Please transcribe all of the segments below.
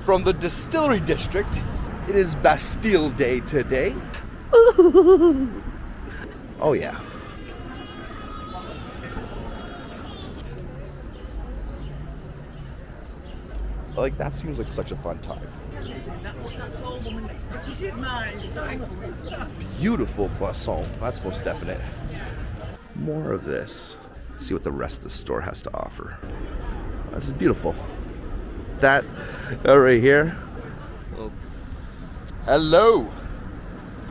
From the Distillery District, it is Bastille Day today. Oh yeah. Like, that seems like such a fun time. Beautiful poisson, that's most definite. More of this. See what the rest of the store has to offer. This is beautiful. That right here. Hello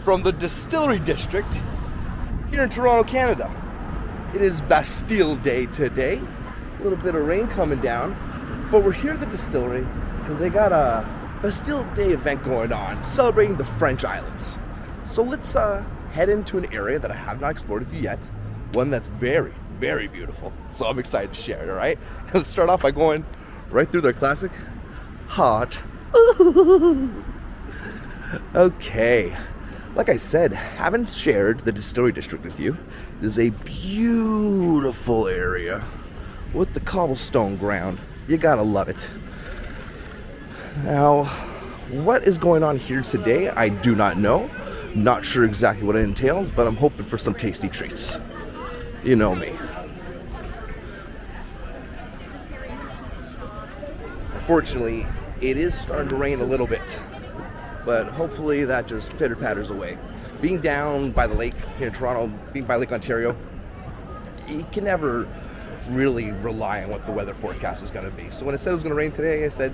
from the Distillery District here in Toronto, Canada. It is Bastille Day today. A little bit of rain coming down, but we're here at the distillery because they got a Bastille Day event going on celebrating the French islands. So let's head into an area that I have not explored with you yet. One that's very, very beautiful. So I'm excited to share it, all right? Let's start off by going right through their classic hot. Okay. Like I said, haven't shared the Distillery District with you. It is a beautiful area with the cobblestone ground. You gotta love it. Now, what is going on here today, I do not know. Not sure exactly what it entails, but I'm hoping for some tasty treats. You know me. Unfortunately, it is starting to rain a little bit, but hopefully that just pitter-patters away. Being down by the lake here in Toronto, being by Lake Ontario, you can never really rely on what the weather forecast is going to be. So when it said it was going to rain today, I said,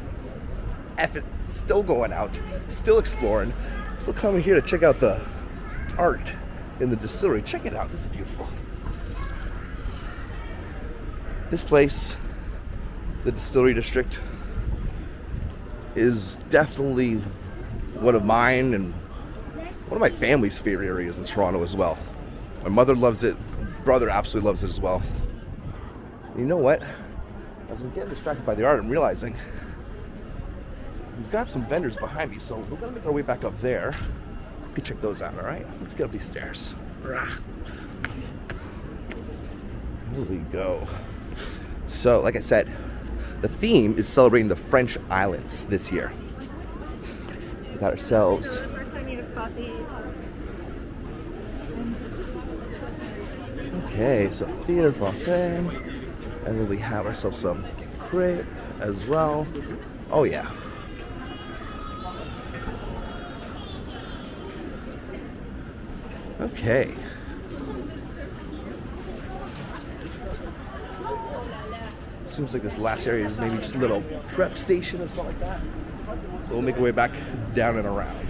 F it, still going out, still exploring, still coming here to check out the art in the distillery. Check it out, this is beautiful. This place, the Distillery District, is definitely one of mine and one of my family's favorite areas in Toronto as well. My mother loves it, brother absolutely loves it as well. And you know what? As I'm getting distracted by the art, I'm realizing we've got some vendors behind me, so we're gonna make our way back up there. You can check those out, all right? Let's get up these stairs. Here we go. So, like I said, the theme is celebrating the French islands this year. We got ourselves. Okay, so Theatre Francais, and then we have ourselves some crepe as well. Oh yeah. Okay. Seems like this last area is maybe just a little prep station or something like that. So we'll make our way back down and around.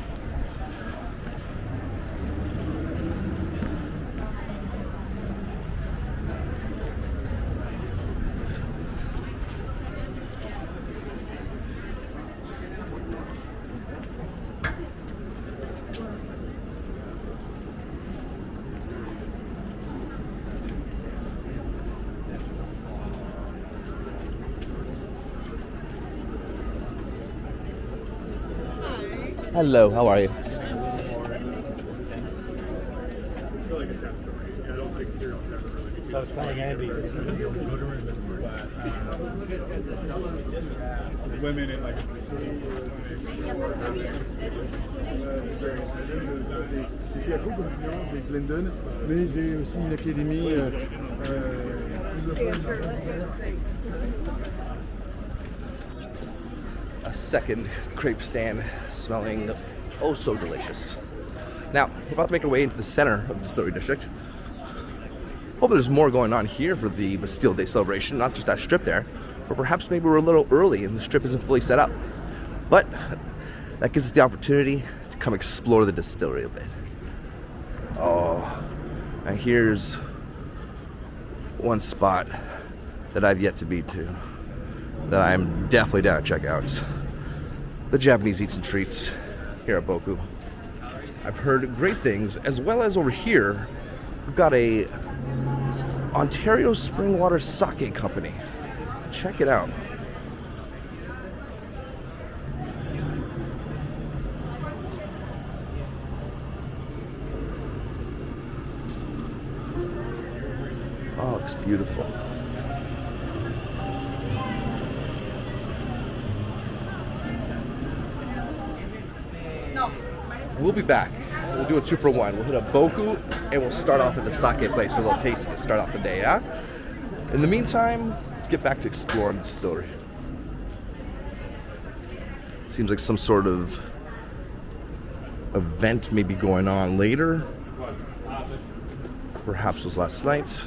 Hello, how are you? So it's kind of Andy. Women in like j'ai beaucoup d'influence avec Glendon, mais j'ai aussi une académie. A second crepe stand smelling oh so delicious. Now, we're about to make our way into the center of the Distillery District. Hope there's more going on here for the Bastille Day celebration, not just that strip there, or perhaps maybe we're a little early and the strip isn't fully set up. But that gives us the opportunity to come explore the distillery a bit. Oh, and here's one spot that I've yet to be to that I'm definitely down to check out. The Japanese Eats and Treats here at Boku. I've heard great things, as well as over here, we've got a Ontario Spring Water Sake Company. Check it out. Oh, it's beautiful. we'll be back. We'll do a 2-for-1. We'll hit a Boku, and we'll start off at the sake place for a little tasting to start off the day, yeah? In the meantime, let's get back to exploring the distillery. Seems like some sort of event may be going on later. Perhaps it was last night.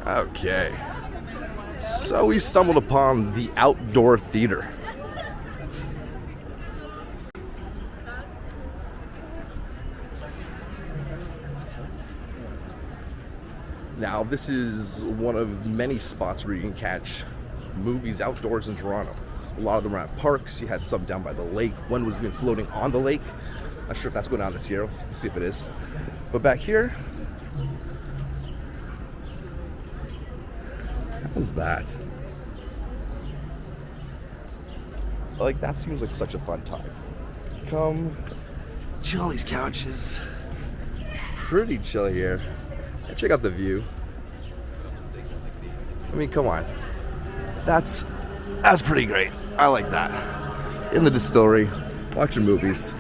Okay. So we stumbled upon the outdoor theater. Now, this is one of many spots where you can catch movies outdoors in Toronto. A lot of them are at parks. You had some down by the lake. One was even floating on the lake. Not sure if that's going on this year. Let's see if it is. But back here, what was that? Like, that seems like such a fun time. Come chill on these couches. Pretty chill here. And check out the view. I mean, come on. That's pretty great. I like that. In the distillery, watching movies.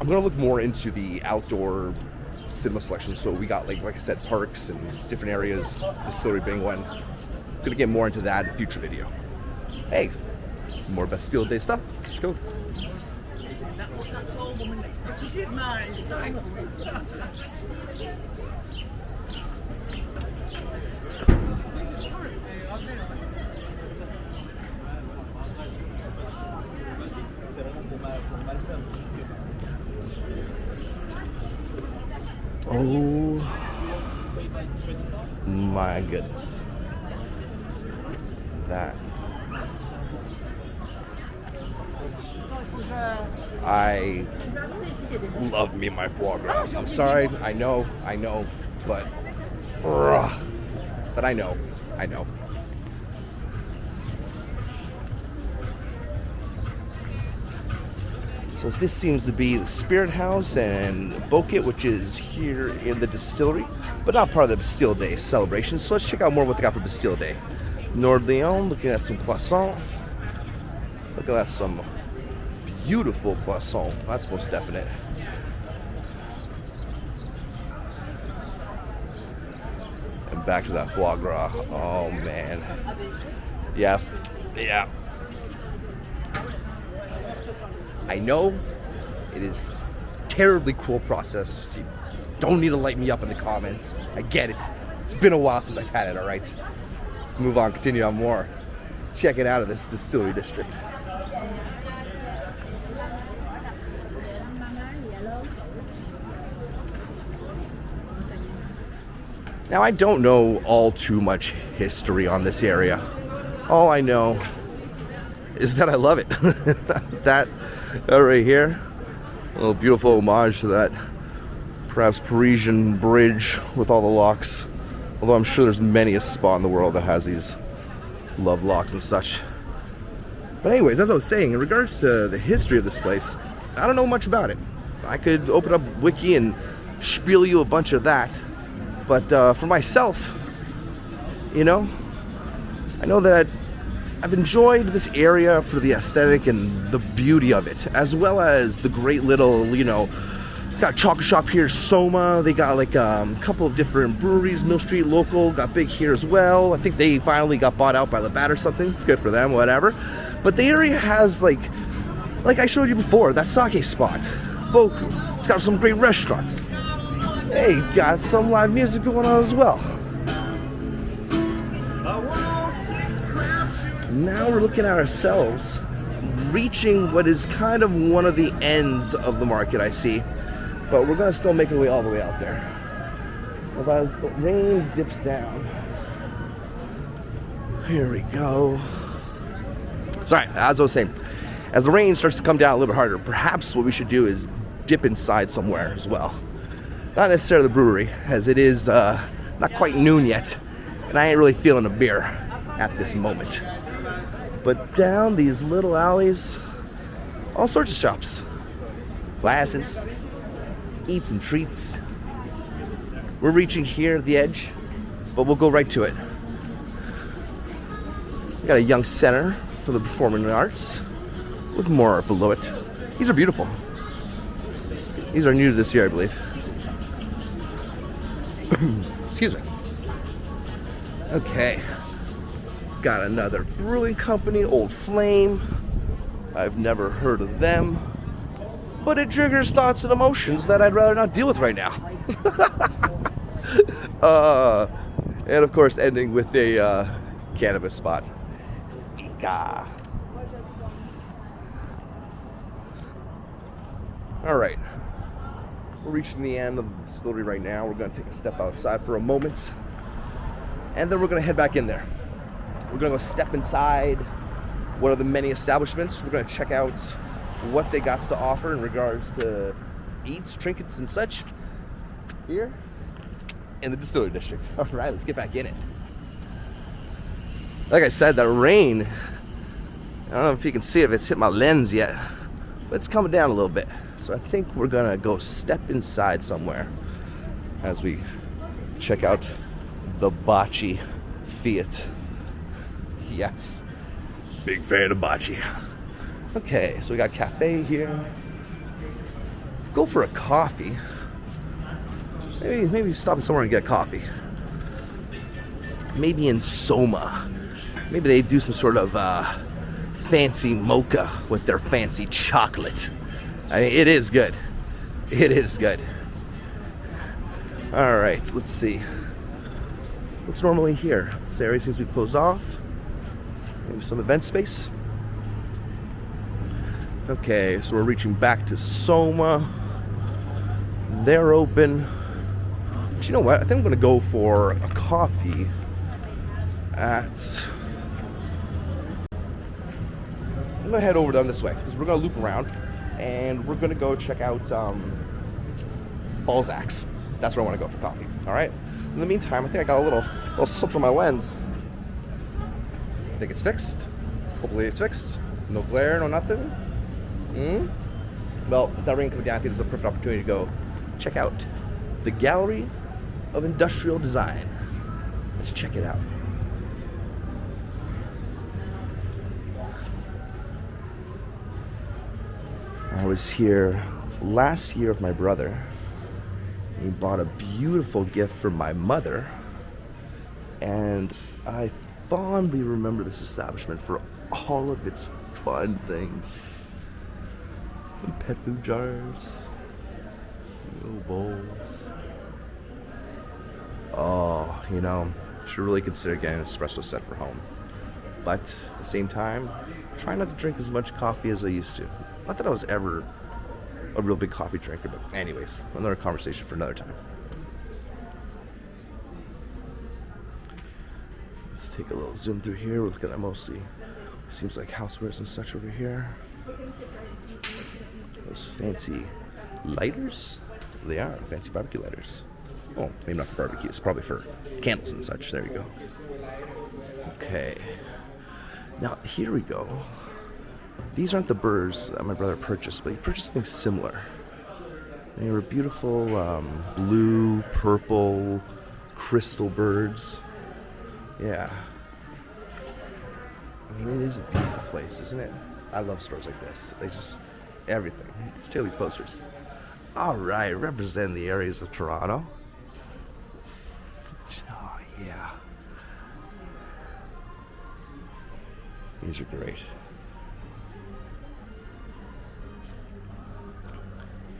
I'm gonna look more into the outdoor cinema selection. So we got like I said, parks and different areas, distillery being one. Gonna get more into that in a future video. Hey, more Bastille Day stuff. Let's go. Oh my goodness. That. I love me my foie gras. I'm sorry, I know, but I know. So this seems to be the Spirit House and Bokit, which is here in the distillery, but not part of the Bastille Day celebration. So let's check out more of what they got for Bastille Day. Nord Leon, looking at some croissant. Look at that, some beautiful croissant. That's most definite. And back to that foie gras. Oh man. Yeah. I know it is terribly cool process. You don't need to light me up in the comments. I get it. It's been a while since I've had it, alright? Let's move on, continue on more. Check it out of this Distillery District. Now, I don't know all too much history on this area. All I know is that I love it. that right here, a little beautiful homage to that perhaps Parisian bridge with all the locks. Although I'm sure there's many a spot in the world that has these love locks and such. But anyways, as I was saying, in regards to the history of this place, I don't know much about it. I could open up Wiki and spiel you a bunch of that. But for myself, I know that I've enjoyed this area for the aesthetic and the beauty of it, as well as the great little, got a chocolate shop here, Soma. They got like a couple of different breweries, Mill Street Local, got big here as well. I think they finally got bought out by Labatt or something. Good for them, whatever. But the area has like I showed you before, that sake spot, Boku. It's got some great restaurants. Hey, got some live music going on as well. Now we're looking at ourselves reaching what is kind of one of the ends of the market, I see. But we're going to still make our way all the way out there. As the rain dips down. Here we go. Sorry, as I was saying, as the rain starts to come down a little bit harder, perhaps what we should do is dip inside somewhere as well. Not necessarily the brewery, as it is not quite noon yet, and I ain't really feeling a beer at this moment. But down these little alleys, all sorts of shops. Glasses, eats and treats. We're reaching here at the edge, but we'll go right to it. We got a young center for the performing arts with more art below it. These are beautiful. These are new to this year, I believe. Excuse me. Okay. Got another brewing company, Old Flame. I've never heard of them, but it triggers thoughts and emotions that I'd rather not deal with right now. And of course, ending with a cannabis spot. Fika. All right, we're reaching the end of the distillery right now. We're going to take a step outside for a moment, and then we're going to head back in there. We're going to go step inside one of the many establishments. We're going to check out what they got to offer in regards to eats, trinkets, and such here in the Distillery District. All right, let's get back in it. Like I said, that rain, I don't know if you can see if it's hit my lens yet, but it's coming down a little bit. So I think we're gonna go step inside somewhere as we check out the bocce Fiat. Yes, big fan of bocce. Okay, so we got cafe here. Go for a coffee. Maybe stop somewhere and get coffee. Maybe in Soma. Maybe they do some sort of fancy mocha with their fancy chocolate. I mean, it is good. It is good. All right, let's see. What's normally here? This area seems to be closed off. Maybe some event space. Okay, so we're reaching back to Soma. They're open. But you know what? I think I'm gonna go for a coffee at... I'm gonna head over down this way because we're gonna loop around and we're gonna go check out Balzac's. That's where I want to go for coffee. All right. In the meantime, I think I got a little something on my lens. I think it's fixed. Hopefully it's fixed. No glare, no nothing. Well, with that rain coming down, I think this is a perfect opportunity to go check out the Gallery of Industrial Design. Let's check it out. I was here last year with my brother. We bought a beautiful gift for my mother, and I fondly remember this establishment for all of its fun things. Some pet food jars, little bowls. Oh, you know, should really consider getting an espresso set for home. But at the same time, try not to drink as much coffee as I used to. Not that I was ever a real big coffee drinker, but anyways, another conversation for another time. Let's take a little zoom through here. We're looking at mostly, seems like housewares and such over here. Those fancy lighters? They are fancy barbecue lighters. Oh, maybe not for barbecue, it's probably for candles and such. There you go. Okay. Now, here we go. These aren't the birds that my brother purchased, but he purchased something similar. They were beautiful blue, purple, crystal birds. Yeah. I mean, it is a beautiful place, isn't it? I love stores like this. They just, everything. Let's check these posters. All right, represent the areas of Toronto. Oh, yeah. These are great.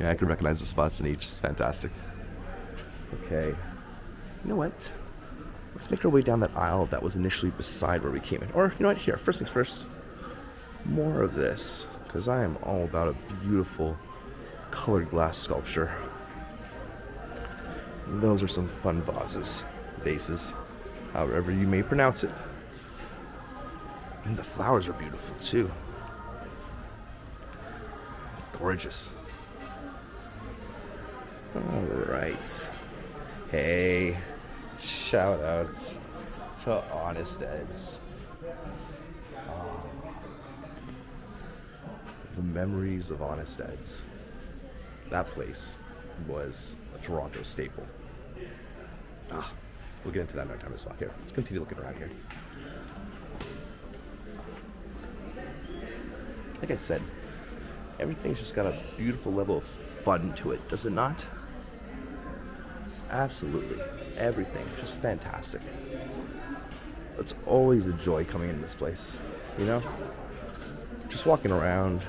Yeah, I can recognize the spots in each. It's fantastic. Okay. You know what? Let's make our way down that aisle that was initially beside where we came in. Or, you know what? Here, first things first. More of this. Because I am all about a beautiful colored glass sculpture. And those are some fun vases, however you may pronounce it. And the flowers are beautiful too. Gorgeous. All right. Hey, shout outs to Honest Ed's. Oh, the memories of Honest Ed's. That place was a Toronto staple. We'll get into that another time as well. Here, let's continue looking around here. like I said, everything's just got a beautiful level of fun to it, does it not? Absolutely. Everything. Just fantastic. It's always a joy coming into this place, you know? Just walking around.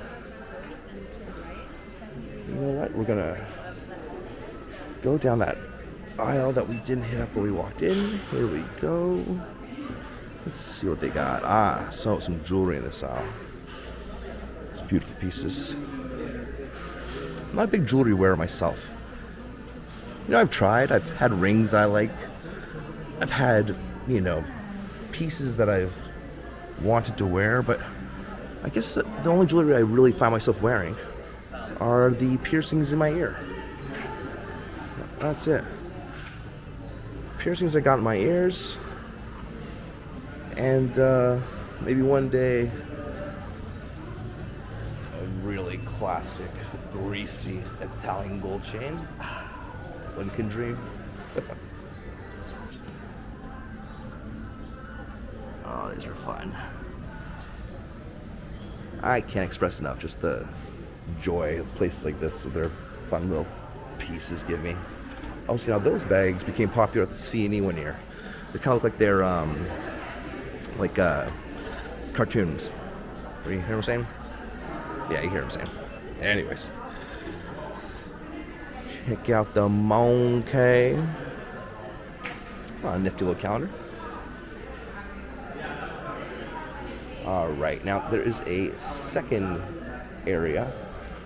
You know what? We're gonna go down that aisle that we didn't hit up when we walked in. Here we go. Let's see what they got. So some jewelry in this aisle. It's beautiful pieces. I'm not a big jewelry wearer myself. You know, I've tried. I've had rings I like. I've had, you know, pieces that I've wanted to wear, but I guess the only jewelry I really find myself wearing are the piercings in my ear. That's it. Piercings I got in my ears, and maybe one day a really classic, greasy Italian gold chain. One can dream. Oh, these are fun. I can't express enough just the joy of places like this with their fun little pieces give me. Oh, see, now those bags became popular at the C&E one year. They kind of look like they're cartoons. You hear what I'm saying? Yeah, you hear what I'm saying. Anyways. Check out the Monkey. Oh, a nifty little calendar. Alright, now there is a second area.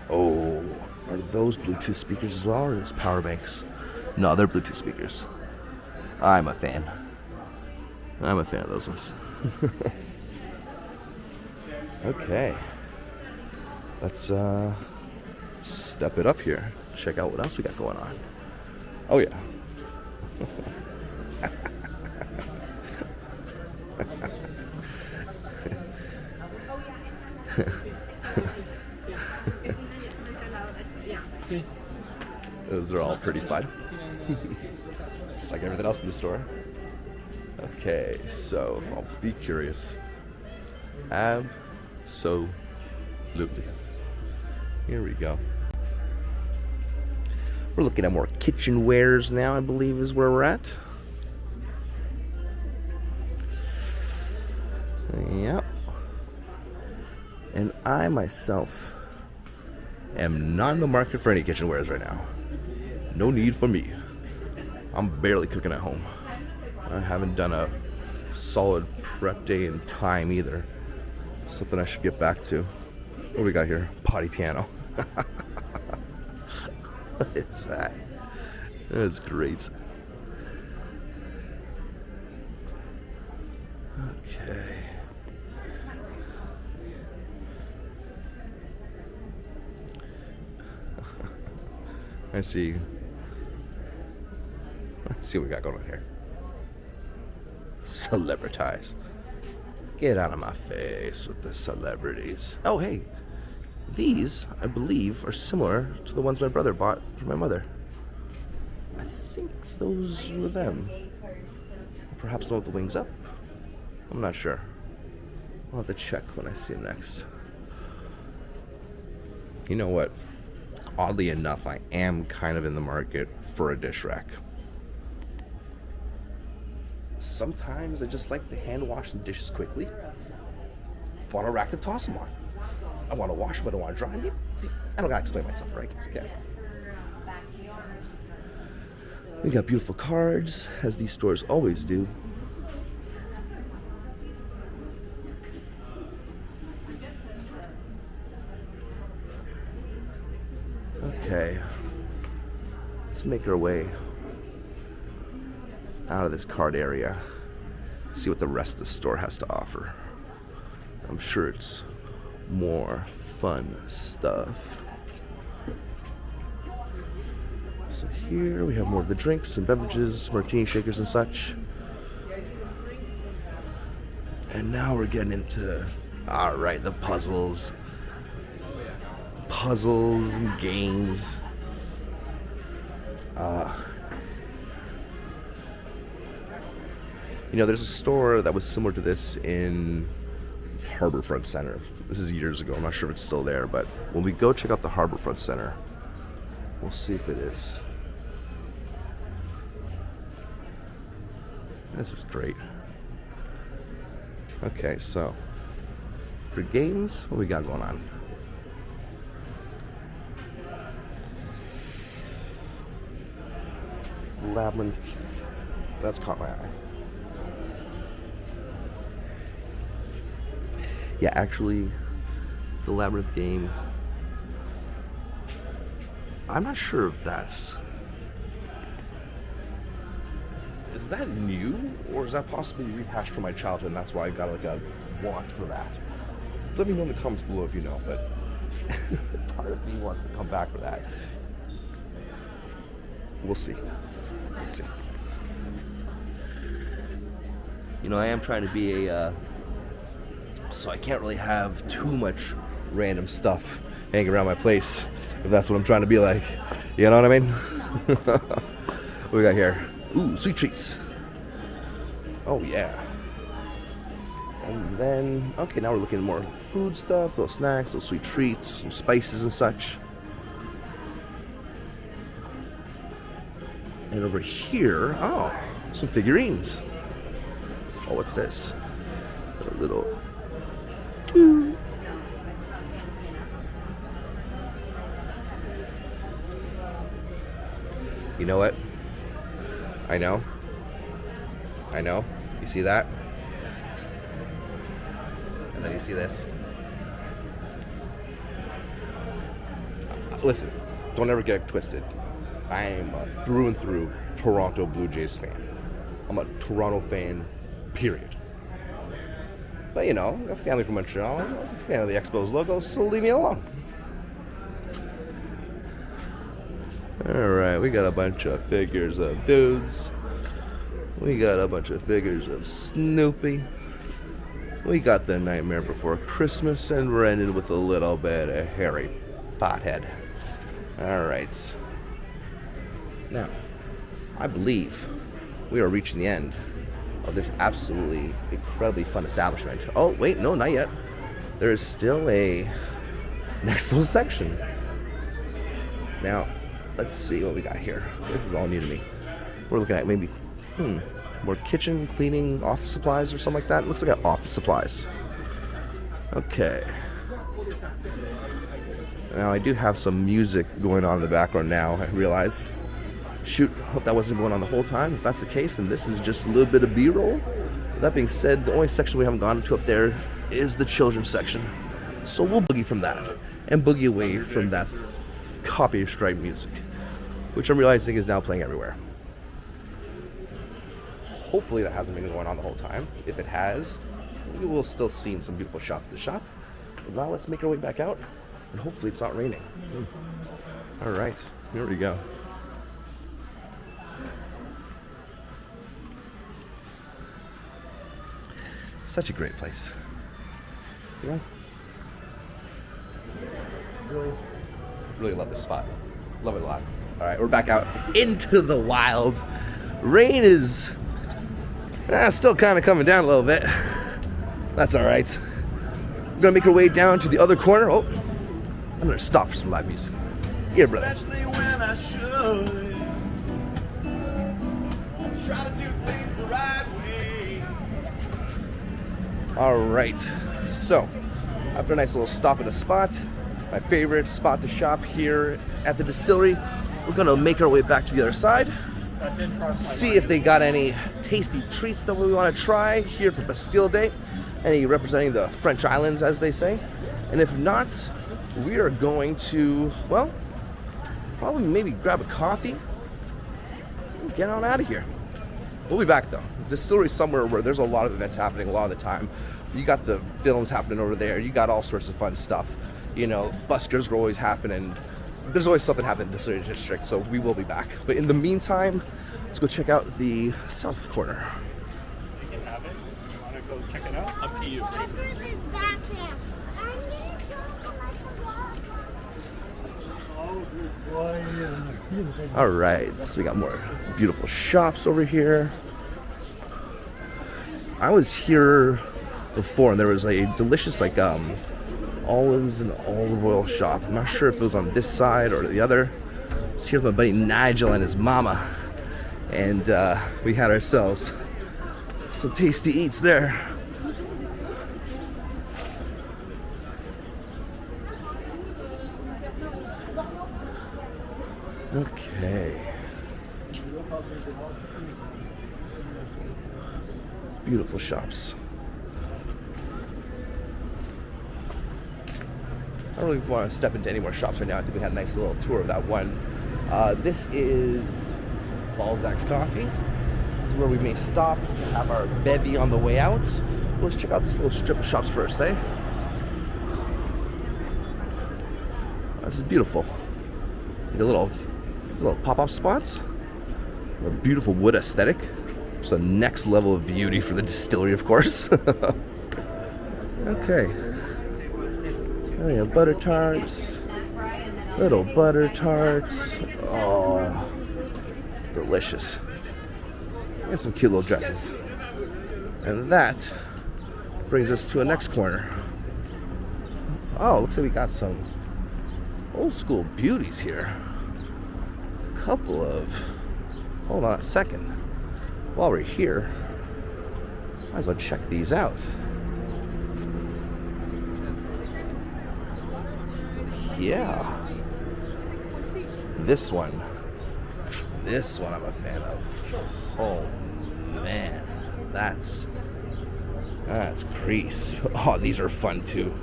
Oh, are those Bluetooth speakers as well, or are those power banks? No, they're Bluetooth speakers. I'm a fan. I'm a fan of those ones. Okay. Let's step it up here. Check out what else we got going on. Oh yeah. Those are all pretty fun. Just like everything else in the store. Okay, so I'll be curious. Absolutely. Here we go. We're looking at more kitchenwares now, I believe is where we're at. Yep. And I myself am not in the market for any kitchenwares right now. No need for me. I'm barely cooking at home. I haven't done a solid prep day in time either. Something I should get back to. What do we got here? Potty piano. What is that? That's great. Okay. I see. Let's see what we got going on here. Celebritize. Get out of my face with the celebrities. Oh, hey. These, I believe, are similar to the ones my brother bought for my mother. I think those were them. Perhaps the one with the wings up? I'm not sure. I'll have to check when I see them next. You know what? Oddly enough, I am kind of in the market for a dish rack. Sometimes I just like to hand wash some dishes quickly. Want a rack to toss them on. I want to wash them, but I don't want to dry them. I don't gotta explain myself, right? It's okay. We got beautiful cards, as these stores always do. Okay. Let's make our way out of this card area. See what the rest of the store has to offer. I'm sure it's more fun stuff. So here we have more of the drinks and beverages, martini shakers and such. And now we're getting into, alright, the puzzles. Puzzles and games. You know, there's a store that was similar to this in Harborfront Center. This is years ago. I'm not sure if it's still there, but when we go check out the Harborfront Center, we'll see if it is. This is great. Okay, so for games, what we got going on? Labyrinth. That's caught my eye. Yeah, actually, the Labyrinth game, I'm not sure if that's... Is that new? Or is that possibly rehashed from my childhood and that's why I got like a watch for that? Let me know in the comments below if you know, but part of me wants to come back for that. We'll see. We'll see. You know, I am trying to be a... so I can't really have too much random stuff hanging around my place, if that's what I'm trying to be like. You know what I mean? What we got here? Ooh, sweet treats. Oh yeah. And then, okay, now we're looking at more food stuff, little snacks, little sweet treats, some spices and such. And over here, oh, some figurines. Oh, what's this? A little... You know what? I know. You see that? And then you see this. Listen, don't ever get it twisted. I am a through and through Toronto Blue Jays fan. I'm a Toronto fan, period. But you know, a family from Montreal, I was a fan of the Expos logo, so leave me alone. Alright, we got a bunch of figures of dudes. We got a bunch of figures of Snoopy. We got the Nightmare Before Christmas, and we're ending with a little bit of Harry Pothead. Alright. Now, I believe we are reaching the end of this absolutely incredibly fun establishment. Oh, wait, no, not yet. There is still a next little section. Now, let's see what we got here. This is all new to me. We're looking at maybe, more kitchen, cleaning, office supplies or something like that. It looks like office supplies. Okay. Now, I do have some music going on in the background now, I realize. Shoot, hope that wasn't going on the whole time. If that's the case, then this is just a little bit of B-roll. That being said, the only section we haven't gone to up there is the children's section. So we'll boogie from that and boogie away from that copyright music, which I'm realizing is now playing everywhere. Hopefully that hasn't been going on the whole time. If it has, we will still see some beautiful shots of the shop. But now let's make our way back out, and hopefully it's not raining. All right, here we go. Such a great place. Yeah. Really love this spot. Love it a lot. All right, we're back out into the wild. Rain is still kind of coming down a little bit. That's all right. We're gonna make our way down to the other corner. Oh, I'm gonna stop for some live music. Here, brother. Especially when I should try to do things the right way. All right. So, after a nice little stop at a spot, my favorite spot to shop here at the distillery, we're gonna make our way back to the other side, see if they got any tasty treats that we want to try here for Bastille Day, any representing the French islands, as they say. And if not, we are going to, well, probably maybe grab a coffee and get on out of here. We'll be back though. The distillery somewhere where there's a lot of events happening a lot of the time. You got the films happening over there. You got all sorts of fun stuff. You know, buskers are always happening. There's always something happening in the Distillery District, so we will be back. But in the meantime, let's go check out the south corner. You can have it. You want to go check it out? Up to you. All right, so we got more beautiful shops over here. I was here before, and there was a delicious like olives and olive oil shop. I'm not sure if it was on this side or the other. I was here with my buddy Nigel and his mama, and we had ourselves some tasty eats there. Okay. Beautiful shops. I don't really want to step into any more shops right now. I think we had a nice little tour of that one. This is Balzac's Coffee. This is where we may stop, have our bevy on the way out. Let's check out this little strip of shops first, eh? This is beautiful. The little pop-up spots. A beautiful wood aesthetic. Just the next level of beauty for the distillery, of course. Okay. Oh yeah, butter tarts. Little butter tarts. Oh, delicious. And some cute little dresses. And that brings us to a next corner. Oh, looks like we got some old school beauties here. A couple of... Hold on a second. While we're here, might as well check these out. Yeah. This one I'm a fan of. Oh man, that's crease. Oh, these are fun too.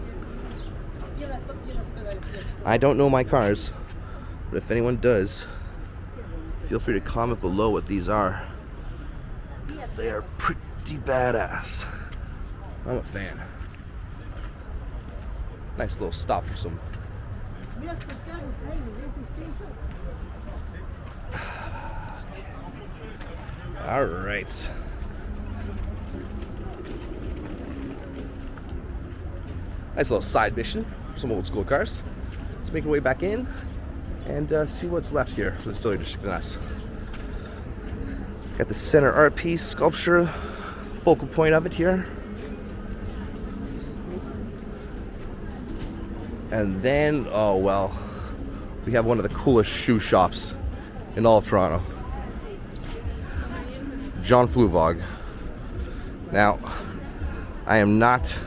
I don't know my cars, but if anyone does, feel free to comment below what these are, because they are pretty badass. I'm a fan. Nice little stop for some. All right. Nice little side mission for some old school cars. Let's make our way back in and see what's left here for the Distillery District and us. Got the center art piece, sculpture, focal point of it here. And then, oh well, we have one of the coolest shoe shops in all of Toronto. John Fluvog. Now, I am not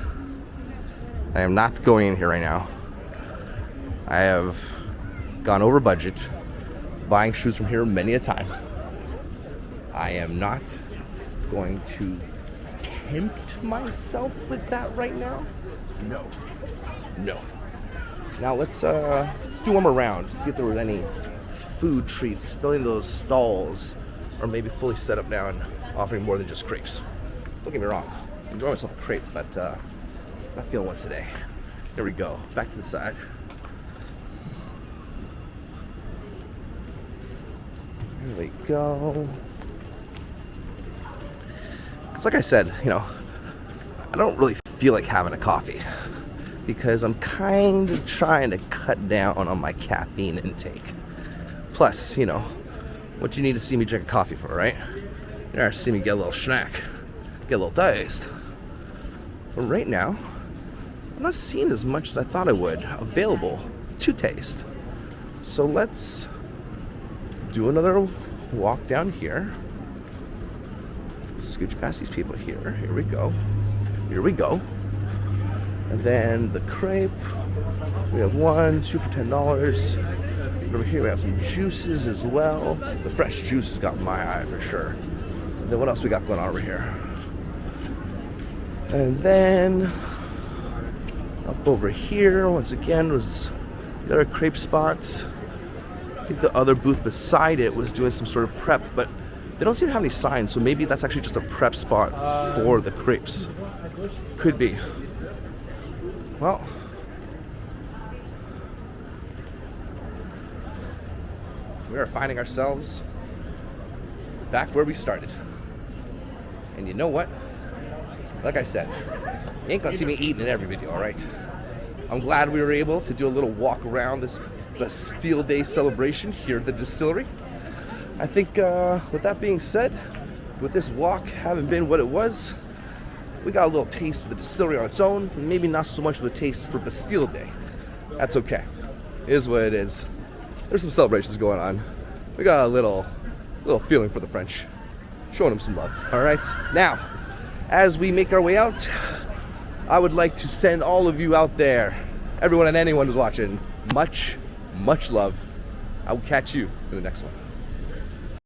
going in here right now. I have gone over budget, buying shoes from here many a time. I am not going to tempt myself with that right now. No. Now let's do one more round. See if there were any food treats filling those stalls, or maybe fully set up now and offering more than just crepes. Don't get me wrong, I enjoy myself a crepe, but not feeling one today. Here we go. Back to the side. Here we go. It's like I said, I don't really feel like having a coffee because I'm kind of trying to cut down on my caffeine intake. Plus, what you need to see me drink a coffee for, right? You gotta see me get a little snack, get a little taste. But right now, I'm not seeing as much as I thought I would available to taste. So let's do another walk down here. Scooch past these people here. Here we go. And then the crepe. We have 1, 2 for $10. Over here we have some juices as well. The fresh juice has got my eye for sure. And then what else we got going on over here? And then up over here, once again, was the other crepe spots. I think the other booth beside it was doing some sort of prep, but they don't seem to have any signs, so maybe that's actually just a prep spot for the crepes. Could be. Well, we are finding ourselves back where we started. And you know what? Like I said, you ain't gonna see me eating in every video, alright? I'm glad we were able to do a little walk around this Bastille Day celebration here at the distillery. I think with that being said, with this walk having been what it was, we got a little taste of the distillery on its own, and maybe not so much of the taste for Bastille Day. That's okay. It is what it is. There's some celebrations going on. We got a little feeling for the French. Showing them some love. Alright? Now, as we make our way out, I would like to send all of you out there, everyone and anyone who's watching, much, much love. I will catch you in the next one.